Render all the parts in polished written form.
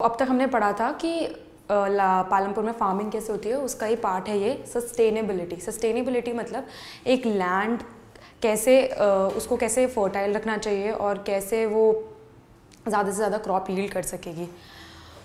अब तक हमने पढ़ा था कि पालमपुर में फार्मिंग कैसे होती है, उसका ही पार्ट है ये सस्टेनेबिलिटी। सस्टेनेबिलिटी मतलब एक लैंड कैसे उसको कैसे फर्टाइल रखना चाहिए और कैसे वो ज़्यादा से ज़्यादा क्रॉप यील्ड कर सकेगी।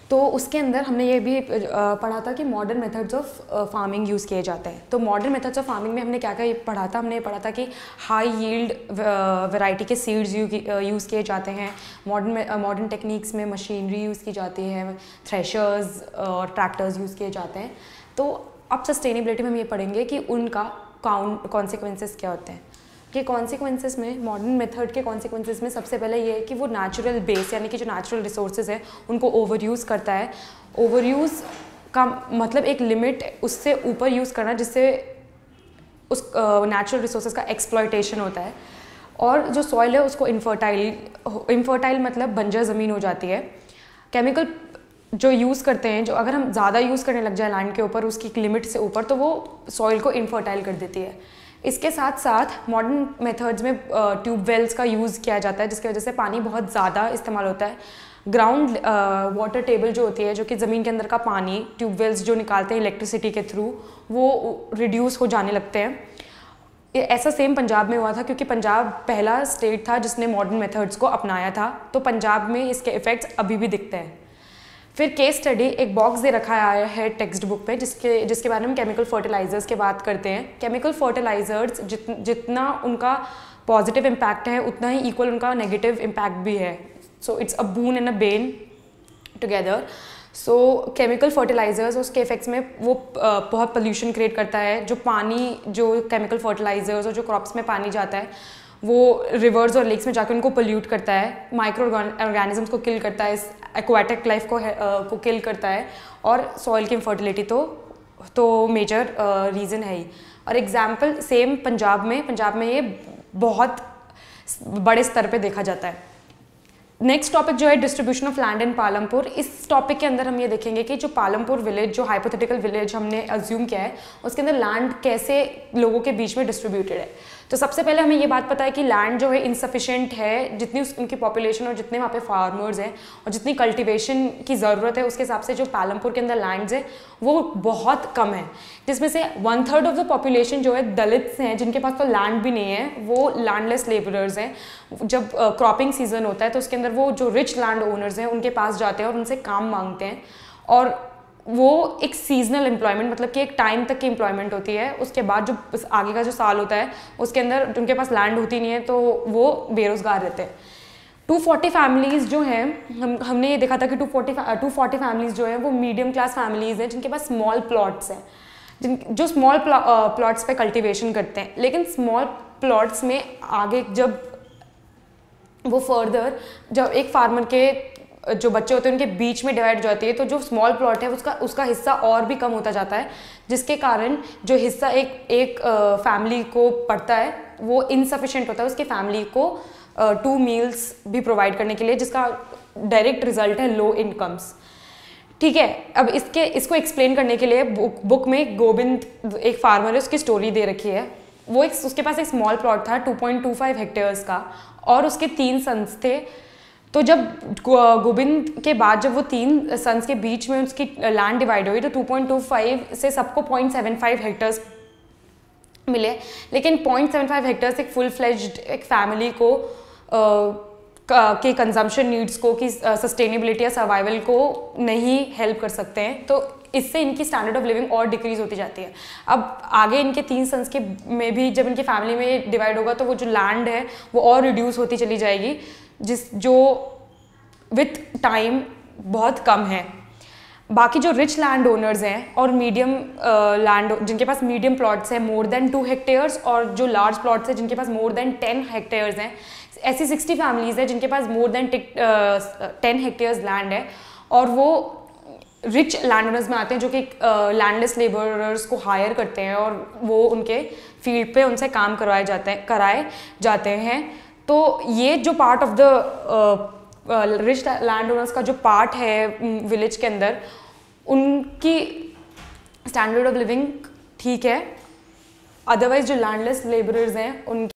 तो उसके अंदर हमने ये भी पढ़ा था कि modern methods of farming use किए जाते हैं। तो मॉडर्न मेथड्स ऑफ फार्मिंग में हमने क्या क्या पढ़ा था, हमने पढ़ा था कि हाई यील्ड वैरायटी के सीड्स यूज़ किए जाते हैं। मॉडर्न टेक्निक्स में मशीनरी यूज़ की जाती है, थ्रेशर्स और ट्रैक्टर्स यूज़ किए जाते हैं। तो अब सस्टेनेबिलिटी में हम ये पढ़ेंगे कि उनका कॉन्सिक्वेंसेस क्या होते हैं। कि कॉन्सिक्वेंसेस में मॉडर्न मेथड के कॉन्सिक्वेंसेस में सबसे पहले ये है कि वो नेचुरल बेस यानी कि जो नेचुरल रिसोर्सेज है उनको ओवर यूज़ करता है। ओवर यूज़ का मतलब एक लिमिट उससे ऊपर यूज़ करना जिससे उस नेचुरल रिसोर्सेज का एक्सप्लॉयटेशन होता है। और जो सॉइल है उसको इनफर्टाइल मतलब बंजर ज़मीन हो जाती है। केमिकल जो यूज़ करते हैं, जो अगर हम ज़्यादा यूज़ करने लग जाए लैंड के ऊपर उसकी एक लिमिट से ऊपर, तो वो सॉइल को इनफर्टाइल कर देती है। इसके साथ साथ मॉडर्न मेथड्स में ट्यूबवेल्स का यूज़ किया जाता है, जिसकी वजह से पानी बहुत ज़्यादा इस्तेमाल होता है। ग्राउंड वाटर टेबल जो होती है, जो कि ज़मीन के अंदर का पानी ट्यूबवेल्स जो निकालते हैं इलेक्ट्रिसिटी के थ्रू, वो रिड्यूस हो जाने लगते हैं। ऐसा सेम पंजाब में हुआ था, क्योंकि पंजाब पहला स्टेट था जिसने मॉडर्न मेथड्स को अपनाया था। तो पंजाब में इसके इफ़ेक्ट्स अभी भी दिखते हैं। फिर केस स्टडी एक बॉक्स दे रखा है टेक्स्ट बुक में, जिसके बारे में केमिकल फर्टिलाइजर्स की बात करते हैं। केमिकल फर्टिलाइजर्स जितना उनका पॉजिटिव इम्पैक्ट है उतना ही इक्वल उनका नेगेटिव इम्पैक्ट भी है। So it's a boon and a bane together. So chemical fertilizers उसके इफेक्ट्स में वो बहुत पोल्यूशन क्रिएट करता है। जो पानी, जो केमिकल फर्टिलाइजर्स और जो क्रॉप्स में पानी जाता है वो रिवर्स और लेक्स में जाकर उनको पोल्यूट करता है, माइक्रो ऑर्गेनिजम्स को किल करता है, एक्वाटिक लाइफ को किल करता है, और सॉइल की इनफर्टिलिटी तो मेजर रीज़न है ही। और एग्जाम्पल सेम पंजाब में ये बहुत बड़े स्तर पे देखा जाता है। नेक्स्ट टॉपिक जो है distribution of land in Palampur. इस टॉपिक के अंदर हम ये देखेंगे कि जो पालमपुर विलेज, जो हाइपोथेटिकल विलेज हमने अज्यूम किया है, उसके अंदर लैंड कैसे लोगों के बीच में डिस्ट्रीब्यूटेड है। तो सबसे पहले हमें ये बात पता है कि लैंड जो है इनसफिशिएंट है, जितनी उनकी पॉपुलेशन और जितने वहाँ पे फार्मर्स हैं और जितनी कल्टीवेशन की ज़रूरत है उसके हिसाब से जो पालमपुर के अंदर लैंड्स है वो बहुत कम है। जिसमें से 1/3 ऑफ द पॉपुलेशन जो है दलित्स हैं, जिनके पास तो लैंड भी नहीं है, वो लैंडलेस लेबरर्स हैं। जब क्रॉपिंग सीजन होता है तो उसके अंदर वो जो रिच लैंड ओनर्स हैं उनके पास जाते हैं और उनसे काम मांगते हैं। और वो एक सीजनल एम्प्लॉयमेंट, मतलब कि एक टाइम तक की एम्प्लॉयमेंट होती है। उसके बाद जो आगे का जो साल होता है उसके अंदर उनके पास लैंड होती नहीं है, तो वो बेरोज़गार रहते हैं। 240 फैमिलीज़ जो हैं, हमने ये देखा था कि 240 फैमिलीज़ जो हैं वो मीडियम क्लास फैमिलीज़ हैं जिनके पास स्मॉल प्लॉट्स हैं, जो स्मॉल प्लॉट्स पे कल्टीवेशन करते हैं। लेकिन स्मॉल प्लॉट्स में आगे जब वो फर्दर जब एक फार्मर के जो बच्चे होते हैं उनके बीच में डिवाइड हो जाती है, तो जो स्मॉल प्लॉट है उसका हिस्सा और भी कम होता जाता है, जिसके कारण जो हिस्सा एक फैमिली को पड़ता है वो इनसफिशिएंट होता है उसकी फैमिली को 2 मील्स भी प्रोवाइड करने के लिए, जिसका डायरेक्ट रिजल्ट है लो इनकम्स। ठीक है, अब इसको एक्सप्लेन करने के लिए बुक में गोविंद एक फार्मर है, उसकी स्टोरी दे रखी है। उसके पास एक स्मॉल प्लॉट था 2.25 हेक्टेयर्स का, और उसके 3 सन्स थे। तो जब गोविंद के बाद जब वो 3 सन्स के बीच में उसकी लैंड डिवाइड हुई तो 2.25 से सबको 0.75 हेक्टर्स मिले। लेकिन 0.75 हेक्टर्स एक फुल फ्लेज्ड एक फैमिली को के कंजम्पशन नीड्स को, कि सस्टेनेबिलिटी या सर्वाइवल को नहीं हेल्प कर सकते हैं। तो इससे इनकी स्टैंडर्ड ऑफ लिविंग और डिक्रीज होती जाती है। अब आगे इनके 3 सन्स के में भी जब इनकी फैमिली में डिवाइड होगा तो वो जो लैंड है वो और रिड्यूस होती चली जाएगी, जो विथ टाइम बहुत कम है। बाकी जो रिच लैंड ओनर्स हैं और मीडियम लैंड, जिनके पास मीडियम प्लॉट्स हैं मोर देन 2 हेक्टेयर्स, और जो लार्ज प्लॉट्स हैं जिनके पास मोर देन 10 हेक्टेयर्स हैं, ऐसी 60 फैमिलीज हैं जिनके पास मोर देन 10 हेक्टेयर्स लैंड है, और वो रिच लैंड ओनर्स में आते हैं जो कि लैंडलेस लेबरर्स को हायर करते हैं और वो उनके फील्ड पे उनसे काम कराए जाते हैं। तो ये जो part of the rich land owners का जो पार्ट है विलेज के अंदर, उनकी स्टैंडर्ड ऑफ लिविंग ठीक है। अदरवाइज जो लैंडलेस लेबरर्स हैं उनकी